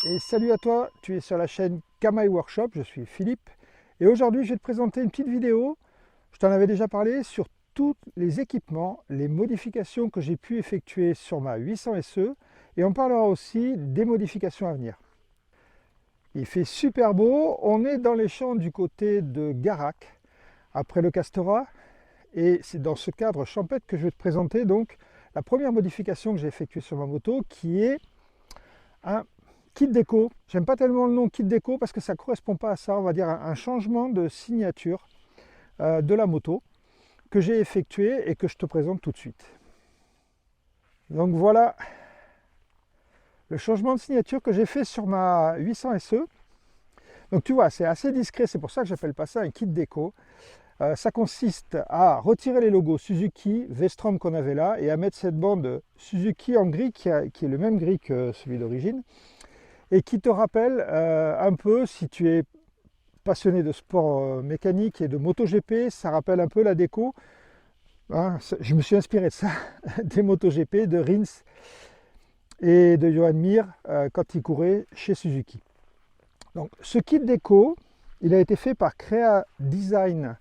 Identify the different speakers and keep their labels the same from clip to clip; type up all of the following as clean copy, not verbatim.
Speaker 1: Et salut à toi, tu es sur la chaîne Kamaï Workshop, je suis Philippe. Et aujourd'hui, je vais te présenter une petite vidéo, je t'en avais déjà parlé, sur tous les équipements, les modifications que j'ai pu effectuer sur ma 800 SE. Et on parlera aussi des modifications à venir. Il fait super beau, on est dans les champs du côté de Garac, après le Castorat. Et c'est dans ce cadre champêtre que je vais te présenter donc la première modification que j'ai effectuée sur ma moto, qui est un kit déco. J'aime pas tellement le nom kit déco parce que ça ne correspond pas à ça. On va dire un changement de signature de la moto que j'ai effectué et que je te présente tout de suite. Donc voilà le changement de signature que j'ai fait sur ma 800 SE. Donc tu vois, c'est assez discret, c'est pour ça que j'appelle pas ça un kit déco. Ça consiste à retirer les logos Suzuki, V-Strom qu'on avait là et à mettre cette bande Suzuki en gris qui est le même gris que celui d'origine et qui te rappelle un peu, si tu es passionné de sport mécanique et de MotoGP, ça rappelle un peu la déco. Hein, je me suis inspiré de ça, des MotoGP, de Rins et de Johan Mir quand il courait chez Suzuki. Donc ce kit déco, il a été fait par Crea Design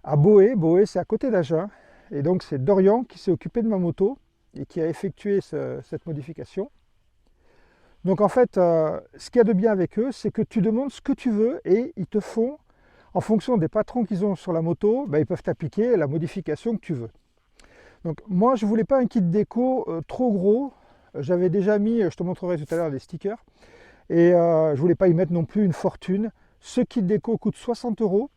Speaker 1: à Boé. Boé, c'est à côté d'Agen. Et donc c'est Dorian qui s'est occupé de ma moto et qui a effectué cette modification. Donc en fait, ce qu'il y a de bien avec eux, c'est que tu demandes ce que tu veux et ils te font, en fonction des patrons qu'ils ont sur la moto, ils peuvent t'appliquer la modification que tu veux. Donc moi, je ne voulais pas un kit déco trop gros. J'avais déjà mis, je te montrerai tout à l'heure, des stickers. Et je ne voulais pas y mettre non plus une fortune. Ce kit déco coûte 60 €.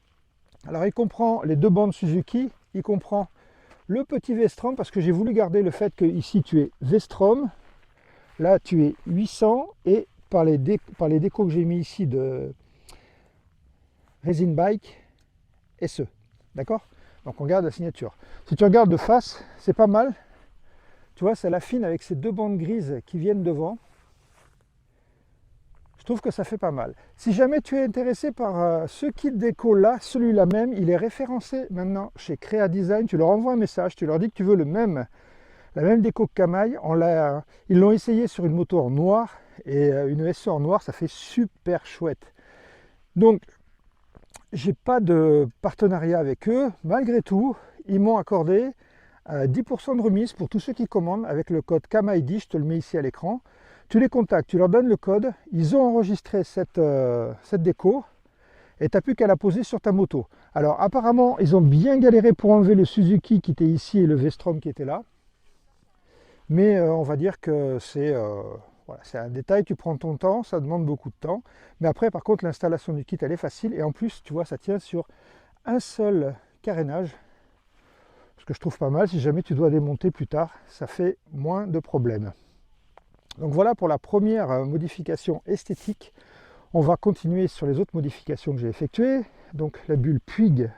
Speaker 1: Alors il comprend les deux bandes Suzuki, il comprend le petit V-Strom, parce que j'ai voulu garder le fait que ici tu es V-Strom. Là, tu es 800 et par les décos que j'ai mis ici de Resin Bike SE. D'accord? Donc on regarde la signature. Si tu regardes de face, c'est pas mal. Tu vois, ça l'affine avec ces deux bandes grises qui viennent devant. Je trouve que ça fait pas mal. Si jamais tu es intéressé par ce kit déco là, celui-là même, il est référencé maintenant chez Crea Design. Tu leur envoies un message, tu leur dis que tu veux la même déco que Kamaï. Ils l'ont essayé sur une moto en noir et une SE en noir, ça fait super chouette. Donc, j'ai pas de partenariat avec eux. Malgré tout, ils m'ont accordé 10% de remise pour tous ceux qui commandent avec le code KAMAI10. Je te le mets ici à l'écran. Tu les contactes, tu leur donnes le code. Ils ont enregistré cette déco et tu n'as plus qu'à la poser sur ta moto. Alors, apparemment, ils ont bien galéré pour enlever le Suzuki qui était ici et le V-Strom qui était là. Mais on va dire que c'est un détail, tu prends ton temps, ça demande beaucoup de temps. Mais après, par contre, l'installation du kit, elle est facile. Et en plus, tu vois, ça tient sur un seul carénage. Ce que je trouve pas mal, si jamais tu dois démonter plus tard, ça fait moins de problèmes. Donc voilà pour la première modification esthétique. On va continuer sur les autres modifications que j'ai effectuées. Donc la bulle Puig,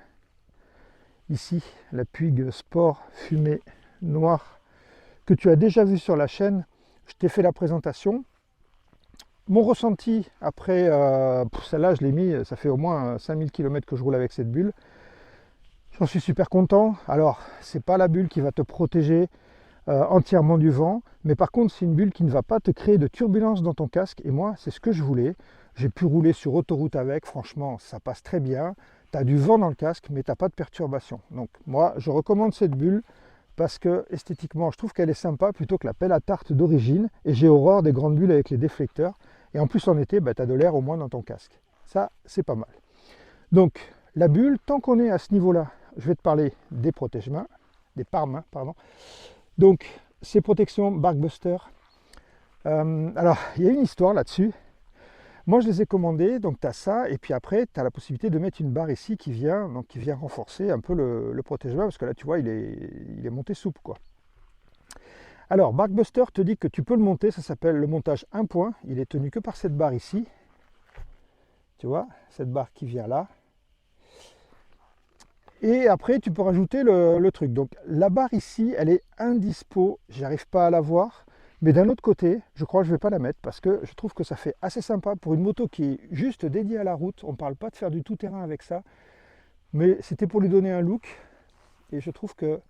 Speaker 1: ici, la Puig Sport Fumée Noire, que tu as déjà vu sur la chaîne. Je t'ai fait la présentation. Mon ressenti après, celle-là je l'ai mis, ça fait au moins 5000 km que je roule avec cette bulle. J'en suis super content. Alors, c'est pas la bulle qui va te protéger entièrement du vent, mais par contre c'est une bulle qui ne va pas te créer de turbulence dans ton casque. Et moi, c'est ce que je voulais. J'ai pu rouler sur autoroute avec, franchement, ça passe très bien. Tu as du vent dans le casque, mais tu n'as pas de perturbation. Donc moi, je recommande cette bulle parce que esthétiquement, je trouve qu'elle est sympa plutôt que la pelle à tarte d'origine. Et j'ai horreur des grandes bulles avec les déflecteurs. Et en plus, en été, tu as de l'air au moins dans ton casque. Ça, c'est pas mal. Donc, la bulle, tant qu'on est à ce niveau-là, je vais te parler des protège-mains, des pare-mains, pardon. Donc, ces protections Barkbuster. Alors, il y a une histoire là-dessus. Moi, je les ai commandées, donc tu as ça, et puis après, tu as la possibilité de mettre une barre ici qui vient renforcer un peu le protège-main, parce que là, tu vois, il est monté souple, quoi. Alors, Barkbuster te dit que tu peux le monter, ça s'appelle le montage 1 point. Il est tenu que par cette barre ici. Tu vois, cette barre qui vient là. Et après, tu peux rajouter le truc. Donc, la barre ici, elle est indispo. J'arrive pas à la voir. Mais d'un autre côté, je crois que je ne vais pas la mettre parce que je trouve que ça fait assez sympa pour une moto qui est juste dédiée à la route. On ne parle pas de faire du tout-terrain avec ça. Mais c'était pour lui donner un look. Et je trouve que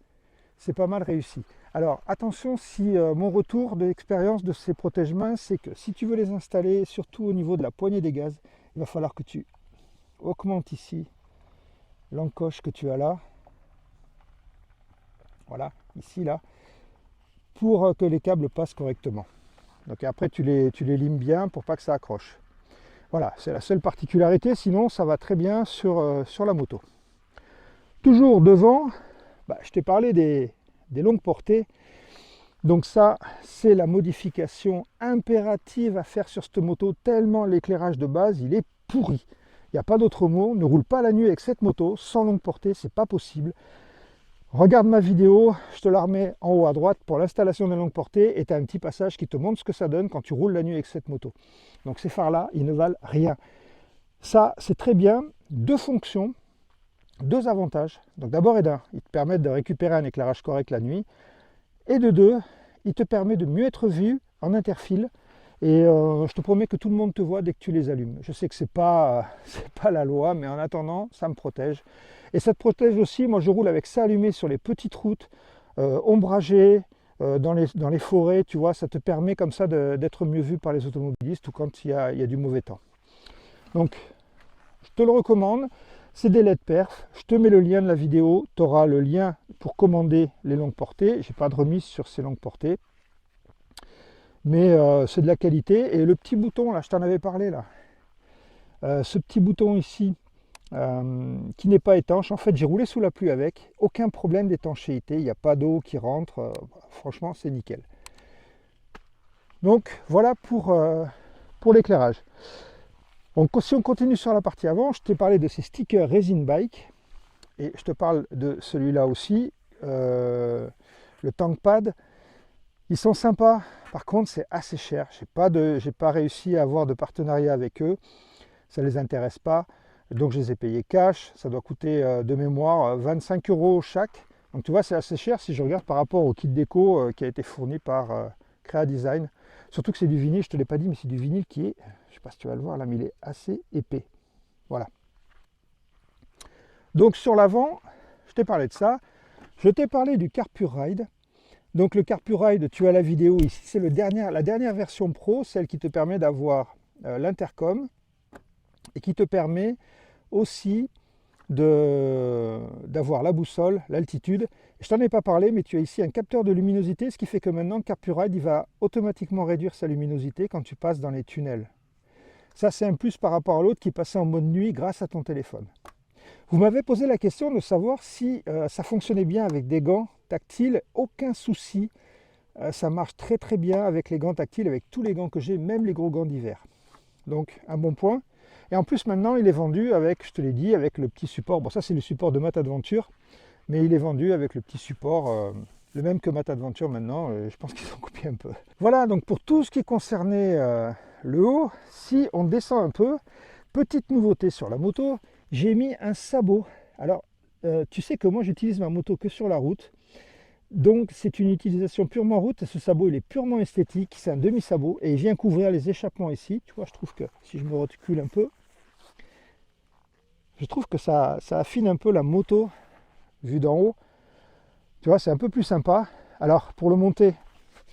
Speaker 1: c'est pas mal réussi. Alors attention, si mon retour d'expérience de ces protège-mains, c'est que si tu veux les installer, surtout au niveau de la poignée des gaz, il va falloir que tu augmentes ici l'encoche que tu as là. Voilà, ici, là, pour que les câbles passent correctement. Donc après, tu les limes bien pour pas que ça accroche. Voilà, c'est la seule particularité, sinon ça va très bien sur la moto. Toujours devant, je t'ai parlé des longues portées. Donc ça, c'est la modification impérative à faire sur cette moto, tellement l'éclairage de base, il est pourri. Il n'y a pas d'autre mot, ne roule pas la nuit avec cette moto, sans longue portée, c'est pas possible. Regarde ma vidéo, je te la remets en haut à droite pour l'installation de longue portée et tu as un petit passage qui te montre ce que ça donne quand tu roules la nuit avec cette moto. Donc ces phares-là, ils ne valent rien. Ça, c'est très bien, deux fonctions, deux avantages. Donc d'abord et d'un, ils te permettent de récupérer un éclairage correct la nuit. Et de deux, il te permet de mieux être vu en interfile. Et je te promets que tout le monde te voit dès que tu les allumes. Je sais que c'est pas la loi, mais en attendant, ça me protège. Et ça te protège aussi, moi je roule avec ça allumé sur les petites routes, ombragées, dans les forêts, tu vois, ça te permet comme ça d'être mieux vu par les automobilistes ou quand il y a du mauvais temps. Donc, je te le recommande, c'est des LED perf, je te mets le lien de la vidéo, tu auras le lien pour commander les longues portées, j'ai pas de remise sur ces longues portées. Mais c'est de la qualité. Et le petit bouton, là, je t'en avais parlé, là. Ce petit bouton ici, qui n'est pas étanche. En fait, j'ai roulé sous la pluie avec. Aucun problème d'étanchéité. Il n'y a pas d'eau qui rentre. Franchement, c'est nickel. Donc, voilà pour l'éclairage. Si on continue sur la partie avant, je t'ai parlé de ces stickers Resin Bike. Et je te parle de celui-là aussi, le TankPad. Ils sont sympas, par contre c'est assez cher. J'ai pas réussi à avoir de partenariat avec eux, ça ne les intéresse pas. Donc je les ai payés cash, ça doit coûter de mémoire 25 € chaque. Donc tu vois, c'est assez cher si je regarde par rapport au kit déco qui a été fourni par Crea Design. Surtout que c'est du vinyle, je ne te l'ai pas dit, mais c'est du vinyle qui est, je ne sais pas si tu vas le voir là, mais il est assez épais. Voilà. Donc sur l'avant, je t'ai parlé de ça. Je t'ai parlé du CarPureRide. Donc le CarPureRide, tu as la vidéo ici, c'est la dernière version pro, celle qui te permet d'avoir l'intercom et qui te permet aussi d'avoir la boussole, l'altitude. Je t'en ai pas parlé, mais tu as ici un capteur de luminosité, ce qui fait que maintenant le CarPureRide il va automatiquement réduire sa luminosité quand tu passes dans les tunnels. Ça c'est un plus par rapport à l'autre qui passait en mode nuit grâce à ton téléphone. Vous m'avez posé la question de savoir si ça fonctionnait bien avec des gants tactiles. Aucun souci, ça marche très très bien avec les gants tactiles, avec tous les gants que j'ai, même les gros gants d'hiver. Donc un bon point. Et en plus maintenant il est vendu avec, je te l'ai dit, avec le petit support. Bon ça c'est le support de Matt Adventure, mais il est vendu avec le petit support, le même que Matt Adventure maintenant. Je pense qu'ils ont copié un peu. Voilà, donc pour tout ce qui concernait le haut, si on descend un peu, petite nouveauté sur la moto, j'ai mis un sabot. Alors, tu sais que moi j'utilise ma moto que sur la route. Donc c'est une utilisation purement route. Ce sabot il est purement esthétique. C'est un demi-sabot et il vient couvrir les échappements ici. Tu vois, je trouve que si je me recule un peu, je trouve que ça affine un peu la moto vue d'en haut. Tu vois, c'est un peu plus sympa. Alors pour le monter,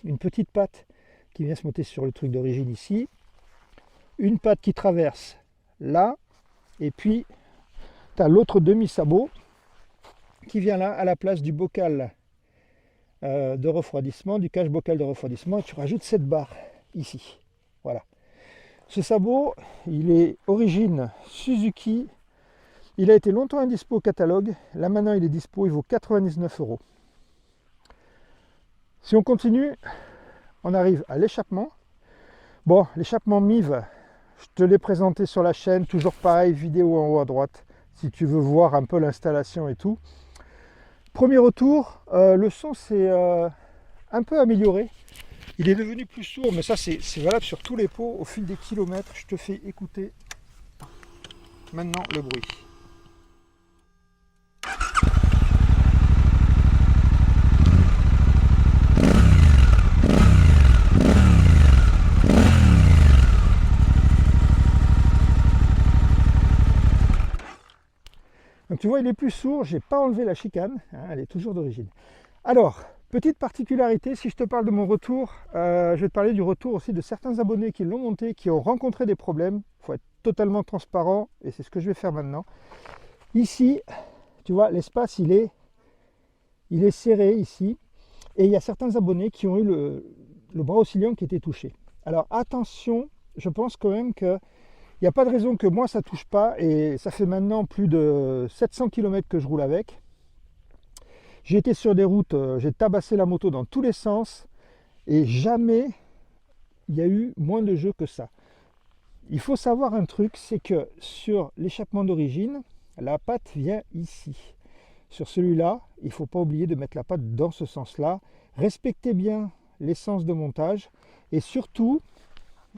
Speaker 1: une petite patte qui vient se monter sur le truc d'origine ici. Une patte qui traverse là. Et puis tu as l'autre demi-sabot qui vient là à la place du bocal de refroidissement, du cache bocal de refroidissement, et tu rajoutes cette barre ici. Voilà. Ce sabot, il est origine Suzuki. Il a été longtemps indispo au catalogue. Là maintenant il est dispo, il vaut 99 €. Si on continue, on arrive à l'échappement. Bon, l'échappement MIV, je te l'ai présenté sur la chaîne, toujours pareil, vidéo en haut à droite, si tu veux voir un peu l'installation et tout. Premier retour, le son s'est un peu amélioré. Il est devenu plus sourd, mais ça c'est valable sur tous les pots. Au fil des kilomètres, je te fais écouter maintenant le bruit. Donc tu vois, il est plus sourd, j'ai pas enlevé la chicane, hein, elle est toujours d'origine. Alors, Petite particularité, si je te parle de mon retour, je vais te parler du retour aussi de certains abonnés qui l'ont monté, qui ont rencontré des problèmes. Il faut être totalement transparent et c'est ce que je vais faire maintenant. Ici, tu vois, l'espace il est serré ici et il y a certains abonnés qui ont eu le bras oscillant qui était touché. Alors attention, je pense quand même qu'il n'y a pas de raison que moi ça ne touche pas et ça fait maintenant plus de 700 km que je roule avec. J'ai été sur des routes, j'ai tabassé la moto dans tous les sens et jamais il y a eu moins de jeu que ça. Il faut savoir un truc, c'est que sur l'échappement d'origine, la patte vient ici. Sur celui-là, il ne faut pas oublier de mettre la patte dans ce sens-là. Respectez bien les sens de montage et surtout,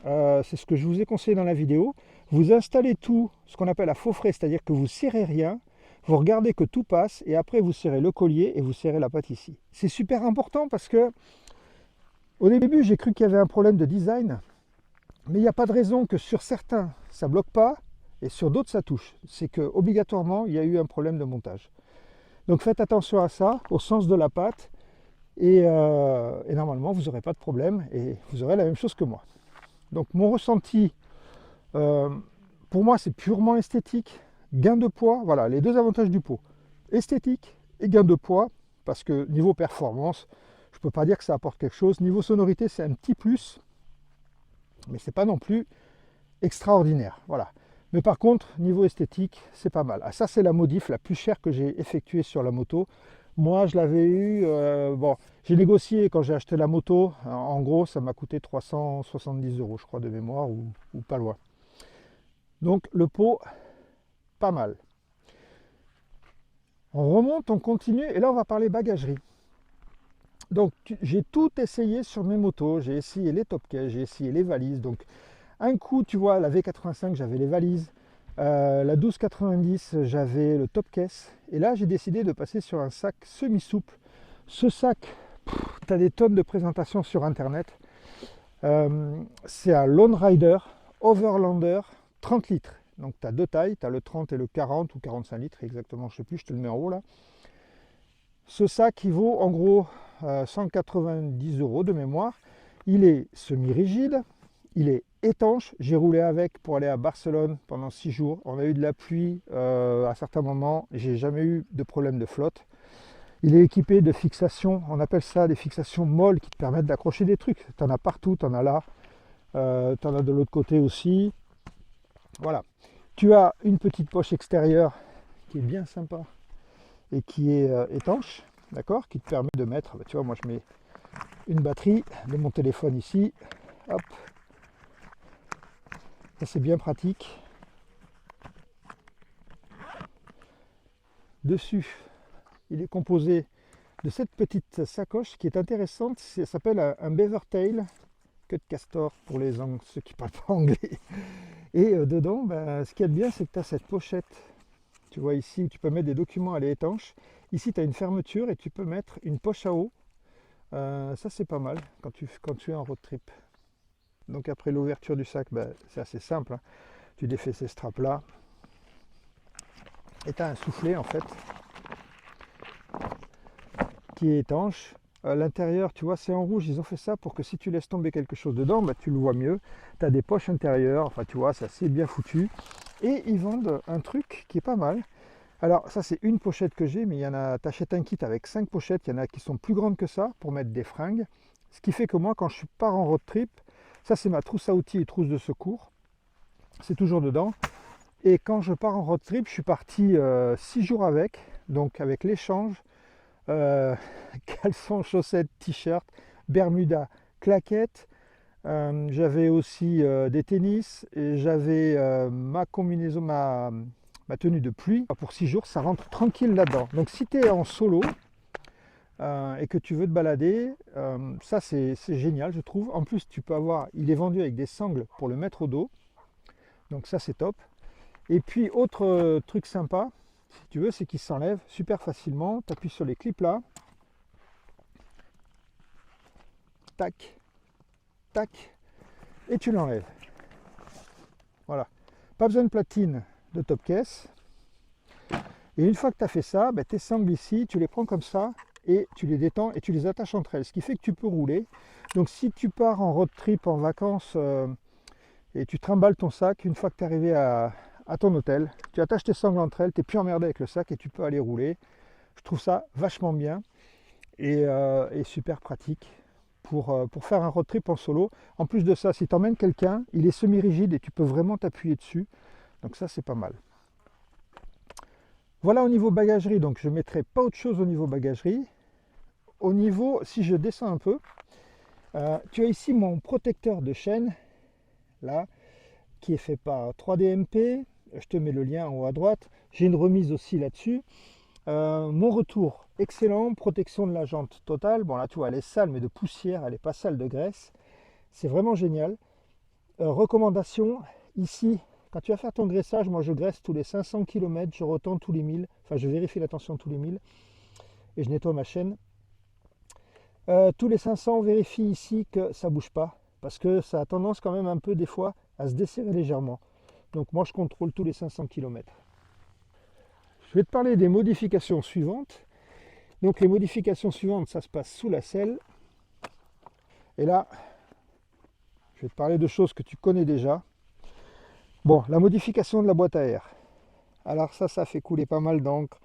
Speaker 1: c'est ce que je vous ai conseillé dans la vidéo, vous installez tout ce qu'on appelle à faux frais, c'est-à-dire que vous ne serrez rien, vous regardez que tout passe et après vous serrez le collier et vous serrez la patte ici. C'est super important parce que au début j'ai cru qu'il y avait un problème de design, mais il n'y a pas de raison que sur certains ça ne bloque pas et sur d'autres ça touche. C'est que obligatoirement il y a eu un problème de montage. Donc faites attention à ça, au sens de la patte et normalement vous n'aurez pas de problème et vous aurez la même chose que moi. Donc mon ressenti, pour moi c'est purement esthétique. Gain de poids, voilà les deux avantages du pot, esthétique et gain de poids, parce que niveau performance, je ne peux pas dire que ça apporte quelque chose. Niveau sonorité, c'est un petit plus, mais c'est pas non plus extraordinaire. Voilà. Mais par contre, niveau esthétique, c'est pas mal. Ah, ça, c'est la modif la plus chère que j'ai effectuée sur la moto. Moi, je l'avais eu, bon, j'ai négocié quand j'ai acheté la moto. En gros, ça m'a coûté 370 €, je crois, de mémoire, ou pas loin. Donc, le pot, pas mal. On remonte, on continue, et là, on va parler bagagerie. Donc, j'ai tout essayé sur mes motos. J'ai essayé les top cases, j'ai essayé les valises. Donc, un coup, tu vois, la V85, j'avais les valises. La 1290, j'avais le top case. Et là, j'ai décidé de passer sur un sac semi-souple. Ce sac, tu as des tonnes de présentations sur Internet. C'est un Lone Rider Overlander 30 litres. Donc, tu as deux tailles. Tu as le 30 et le 40 ou 45 litres, exactement, je ne sais plus, je te le mets en haut là. Ce sac, il vaut en gros 190 € de mémoire. Il est semi-rigide. Il est étanche, j'ai roulé avec pour aller à Barcelone pendant 6 jours. On a eu de la pluie à certains moments, j'ai jamais eu de problème de flotte. Il est équipé de fixations, on appelle ça des fixations molles qui te permettent d'accrocher des trucs. Tu en as partout, tu en as là, tu en as de l'autre côté aussi. Voilà. Tu as une petite poche extérieure qui est bien sympa et qui est étanche, d'accord, qui te permet de mettre, tu vois, moi je mets une batterie de mon téléphone ici, hop. Ça c'est bien pratique. Dessus, il est composé de cette petite sacoche qui est intéressante. Ça s'appelle un beaver tail, queue de castor pour ceux qui ne parlent pas anglais. Et dedans, ce qu'il y a de bien, c'est que tu as cette pochette. Tu vois ici où tu peux mettre des documents, elle est étanche. Ici, tu as une fermeture et tu peux mettre une poche à eau. Ça c'est pas mal quand tu es en road trip. Donc après l'ouverture du sac, c'est assez simple, hein. Tu défais ces straps là et tu as un soufflet en fait qui est étanche. L'intérieur, tu vois, c'est en rouge, ils ont fait ça pour que si tu laisses tomber quelque chose dedans, tu le vois mieux. Tu as des poches intérieures, enfin tu vois, c'est assez bien foutu. Et ils vendent un truc qui est pas mal. Alors ça c'est une pochette que j'ai, mais il y en a, tu achètes un kit avec 5 pochettes, il y en a qui sont plus grandes que ça pour mettre des fringues. Ce qui fait que moi quand je pars en road trip, ça c'est ma trousse à outils et trousse de secours. C'est toujours dedans. Et quand je pars en road trip, je suis parti 6 jours avec. Donc avec l'échange, caleçons, chaussettes, t-shirt, bermuda, claquettes. J'avais aussi des tennis. Et j'avais ma combinaison, ma tenue de pluie. Pour 6 jours, ça rentre tranquille là-dedans. Donc si tu es en solo, et que tu veux te balader, ça c'est génial je trouve. En plus tu peux avoir, il est vendu avec des sangles pour le mettre au dos, donc ça c'est top. Et puis autre truc sympa, si tu veux, c'est qu'il s'enlève super facilement. Tu appuies sur les clips là, tac, tac, et tu l'enlèves. Voilà, pas besoin de platine de top case. Et une fois que tu as fait ça, tes sangles ici, tu les prends comme ça, et tu les détends et tu les attaches entre elles, ce qui fait que tu peux rouler. Donc si tu pars en road trip, en vacances, et tu trimbales ton sac, une fois que tu es arrivé à ton hôtel, tu attaches tes sangles entre elles, tu n'es plus emmerdé avec le sac et tu peux aller rouler. Je trouve ça vachement bien et super pratique pour faire un road trip en solo. En plus de ça, si tu emmènes quelqu'un, il est semi-rigide et tu peux vraiment t'appuyer dessus. Donc ça, c'est pas mal. Voilà au niveau bagagerie, donc je ne mettrai pas autre chose au niveau bagagerie. Au niveau, si je descends un peu, tu as ici mon protecteur de chaîne, là, qui est fait par 3DMP. Je te mets le lien en haut à droite. J'ai une remise aussi là-dessus. Mon retour, excellent. Protection de la jante totale. Bon là, tu vois, elle est sale, mais de poussière, elle n'est pas sale de graisse. C'est vraiment génial. Recommandation, ici, quand tu vas faire ton graissage, moi je graisse tous les 500 km, je retends tous les 1000, enfin je vérifie la tension tous les 1000 et je nettoie ma chaîne. Tous les 500, vérifie ici que ça ne bouge pas, parce que ça a tendance quand même un peu des fois à se desserrer légèrement. Donc moi je contrôle tous les 500 km. Je vais te parler des modifications suivantes. Donc les modifications suivantes, ça se passe sous la selle. Et là, je vais te parler de choses que tu connais déjà. Bon, la modification de la boîte à air. Alors ça fait couler pas mal d'encre.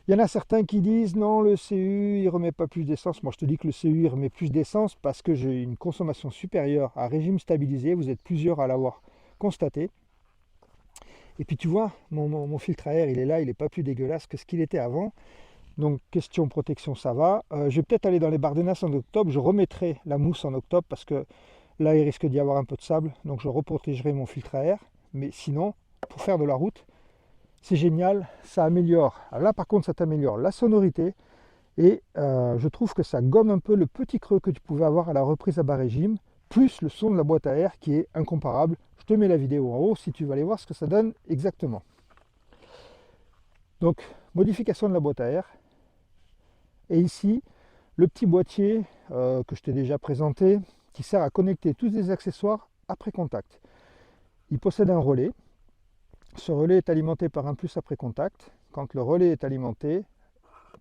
Speaker 1: Il y en a certains qui disent non, le CU il remet pas plus d'essence. Moi je te dis que le CU il remet plus d'essence parce que j'ai une consommation supérieure à régime stabilisé. Vous êtes plusieurs à l'avoir constaté. Et puis tu vois, mon filtre à air il est là, il n'est pas plus dégueulasse que ce qu'il était avant. Donc question protection ça va. Je vais peut-être aller dans les Bardenas en octobre. Je remettrai la mousse en octobre parce que là il risque d'y avoir un peu de sable. Donc je reprotégerai mon filtre à air. Mais sinon, pour faire de la route, c'est génial, ça améliore. Alors là par contre ça t'améliore la sonorité et je trouve que ça gomme un peu le petit creux que tu pouvais avoir à la reprise à bas régime, plus le son de la boîte à air qui est incomparable. Je te mets la vidéo en haut si tu veux aller voir ce que ça donne exactement. Donc modification de la boîte à air. Et ici le petit boîtier que je t'ai déjà présenté qui sert à connecter tous les accessoires après contact. Il possède un relais. Ce relais est alimenté par un plus après contact. Quand le relais est alimenté,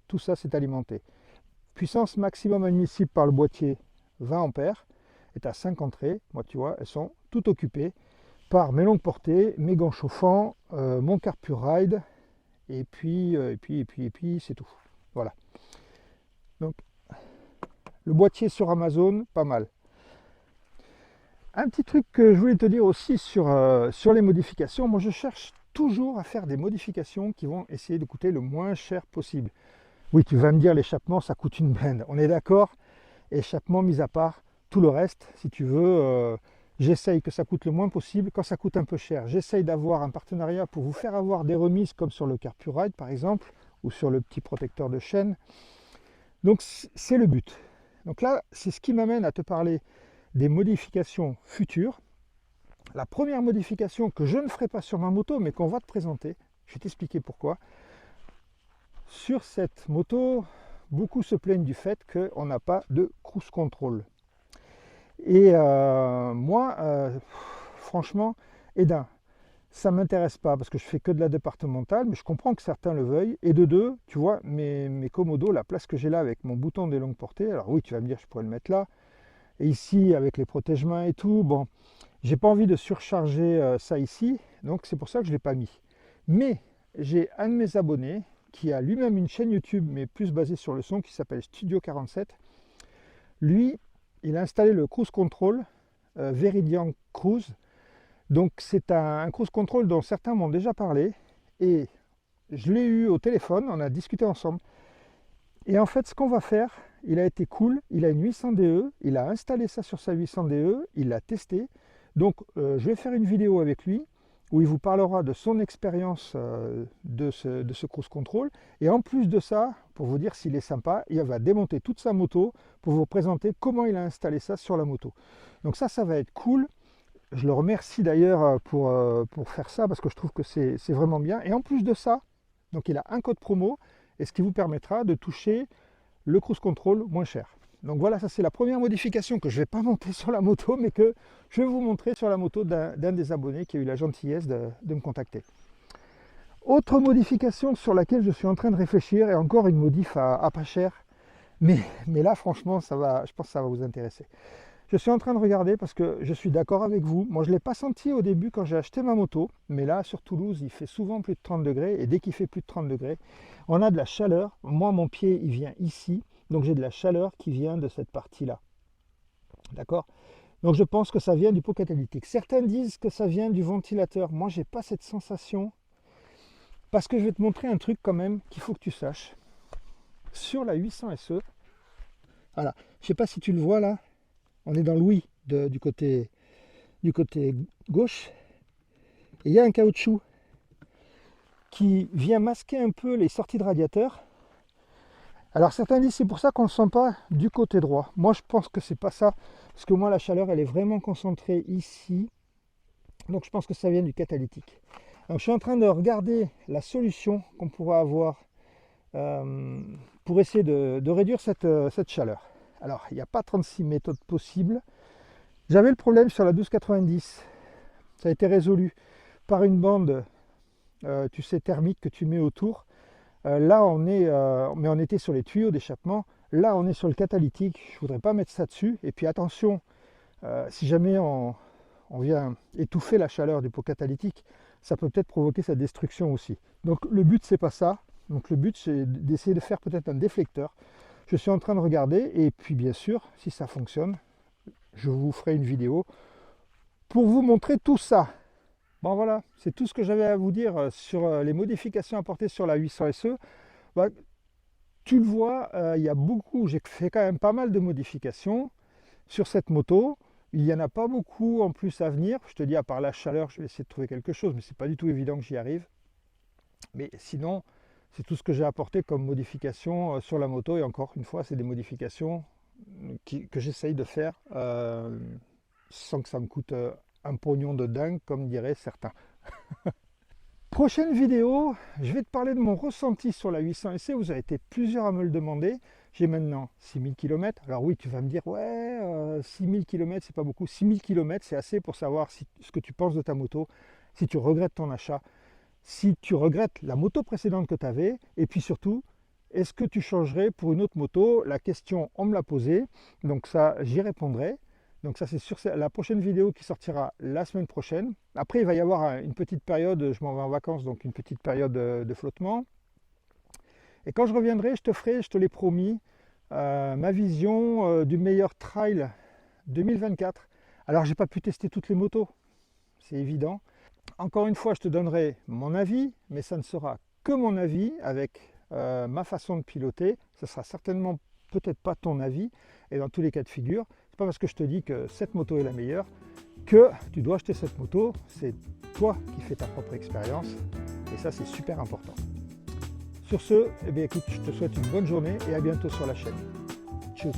Speaker 1: tout ça s'est alimenté. Puissance maximum admissible par le boîtier 20 ampères est à 5 entrées. Moi tu vois, elles sont toutes occupées par mes longues portées, mes gants chauffants, mon CarPurRide et puis c'est tout. Voilà. Donc le boîtier sur Amazon, pas mal. Un petit truc que je voulais te dire aussi sur les modifications, moi je cherche toujours à faire des modifications qui vont essayer de coûter le moins cher possible. Oui, tu vas me dire l'échappement ça coûte une blinde, on est d'accord, échappement mis à part, tout le reste, si tu veux, j'essaye que ça coûte le moins possible. Quand ça coûte un peu cher, j'essaye d'avoir un partenariat pour vous faire avoir des remises comme sur le CarPurRide par exemple, ou sur le petit protecteur de chaîne. Donc c'est le but. Donc là, c'est ce qui m'amène à te parler des modifications futures. La première modification que je ne ferai pas sur ma moto, mais qu'on va te présenter, je vais t'expliquer pourquoi. Sur cette moto, beaucoup se plaignent du fait qu'on n'a pas de cruise control. Et moi, franchement, ça ne m'intéresse pas parce que je fais que de la départementale, mais je comprends que certains le veuillent. Et de deux, tu vois, mes Komodo, la place que j'ai là avec mon bouton des longues portées, alors oui, tu vas me dire, je pourrais le mettre là. Et ici, avec les protège-mains et tout, bon, j'ai pas envie de surcharger ça ici, donc c'est pour ça que je ne l'ai pas mis. Mais j'ai un de mes abonnés qui a lui-même une chaîne YouTube, mais plus basée sur le son, qui s'appelle Studio 47. Lui, il a installé le Cruise Control Veridian Cruise. Donc c'est un Cruise Control dont certains m'ont déjà parlé. Et je l'ai eu au téléphone, on a discuté ensemble. Et en fait, ce qu'on va faire, il a été cool, il a une 800 DE, il a installé ça sur sa 800 DE, il l'a testé. Donc je vais faire une vidéo avec lui où il vous parlera de son expérience de ce cruise control. Et en plus de ça, pour vous dire s'il est sympa, il va démonter toute sa moto pour vous présenter comment il a installé ça sur la moto. Donc ça va être cool. Je le remercie d'ailleurs pour faire ça parce que je trouve que c'est vraiment bien. Et en plus de ça, donc il a un code promo et ce qui vous permettra de toucher le cruise control moins cher. Donc voilà, ça c'est la première modification que je ne vais pas monter sur la moto, mais que je vais vous montrer sur la moto d'un des abonnés qui a eu la gentillesse de me contacter. Autre modification sur laquelle je suis en train de réfléchir, et encore une modif à pas cher, Mais là, franchement, je pense que ça va vous intéresser. Je suis en train de regarder parce que je suis d'accord avec vous. Moi, je ne l'ai pas senti au début quand j'ai acheté ma moto, mais là, sur Toulouse, il fait souvent plus de 30 degrés. Et dès qu'il fait plus de 30 degrés, on a de la chaleur. Moi, mon pied, il vient ici. Donc, j'ai de la chaleur qui vient de cette partie-là. D'accord? Donc, je pense que ça vient du pot catalytique. Certains disent que ça vient du ventilateur. Moi, je n'ai pas cette sensation. Parce que je vais te montrer un truc quand même qu'il faut que tu saches. Sur la 800 SE, voilà, je ne sais pas si tu le vois là. On est dans l'ouïe du côté gauche. Et il y a un caoutchouc qui vient masquer un peu les sorties de radiateur. Alors certains disent c'est pour ça qu'on ne le sent pas du côté droit. Moi je pense que c'est pas ça, parce que moi la chaleur elle est vraiment concentrée ici. Donc je pense que ça vient du catalytique. Donc je suis en train de regarder la solution qu'on pourrait avoir pour essayer de réduire cette chaleur. Alors il n'y a pas 36 méthodes possibles. J'avais le problème sur la 1290. Ça a été résolu par une bande, tu sais, thermique que tu mets autour. Là, mais on était sur les tuyaux d'échappement. Là, on est sur le catalytique. Je ne voudrais pas mettre ça dessus. Et puis attention, si jamais on vient étouffer la chaleur du pot catalytique, ça peut peut-être provoquer sa destruction aussi. Donc le but, c'est pas ça. Donc le but, c'est d'essayer de faire peut-être un déflecteur. Je suis en train de regarder. Et puis bien sûr, si ça fonctionne, je vous ferai une vidéo pour vous montrer tout ça. Bon voilà, c'est tout ce que j'avais à vous dire sur les modifications apportées sur la 800 SE. Bah, tu le vois, j'ai fait quand même pas mal de modifications sur cette moto. Il n'y en a pas beaucoup en plus à venir. Je te dis, à part la chaleur, je vais essayer de trouver quelque chose, mais c'est pas du tout évident que j'y arrive. Mais sinon, c'est tout ce que j'ai apporté comme modification sur la moto. Et encore une fois, c'est des modifications que j'essaye de faire sans que ça me coûte un pognon de dingue, comme diraient certains. Prochaine vidéo, je vais te parler de mon ressenti sur la 800 SE. Vous avez été plusieurs à me le demander. J'ai maintenant 6000 km. Alors oui, tu vas me dire, ouais, 6000 km, c'est pas beaucoup. 6000 km, c'est assez pour savoir ce que tu penses de ta moto, si tu regrettes ton achat, si tu regrettes la moto précédente que tu avais, et puis surtout, est-ce que tu changerais pour une autre moto? La question, on me l'a posée, donc ça, j'y répondrai. Donc ça, c'est sur la prochaine vidéo qui sortira la semaine prochaine. Après, il va y avoir une petite période, je m'en vais en vacances, donc une petite période de flottement. Et quand je reviendrai, je te ferai, je te l'ai promis, ma vision du meilleur trail 2024. Alors, j'ai pas pu tester toutes les motos, c'est évident. Encore une fois, je te donnerai mon avis, mais ça ne sera que mon avis avec ma façon de piloter. Ce sera certainement peut-être pas ton avis, et dans tous les cas de figure, c'est pas parce que je te dis que cette moto est la meilleure que tu dois acheter cette moto. C'est toi qui fais ta propre expérience, et ça c'est super important. Sur ce, eh bien, écoute, je te souhaite une bonne journée et à bientôt sur la chaîne. Tchuss.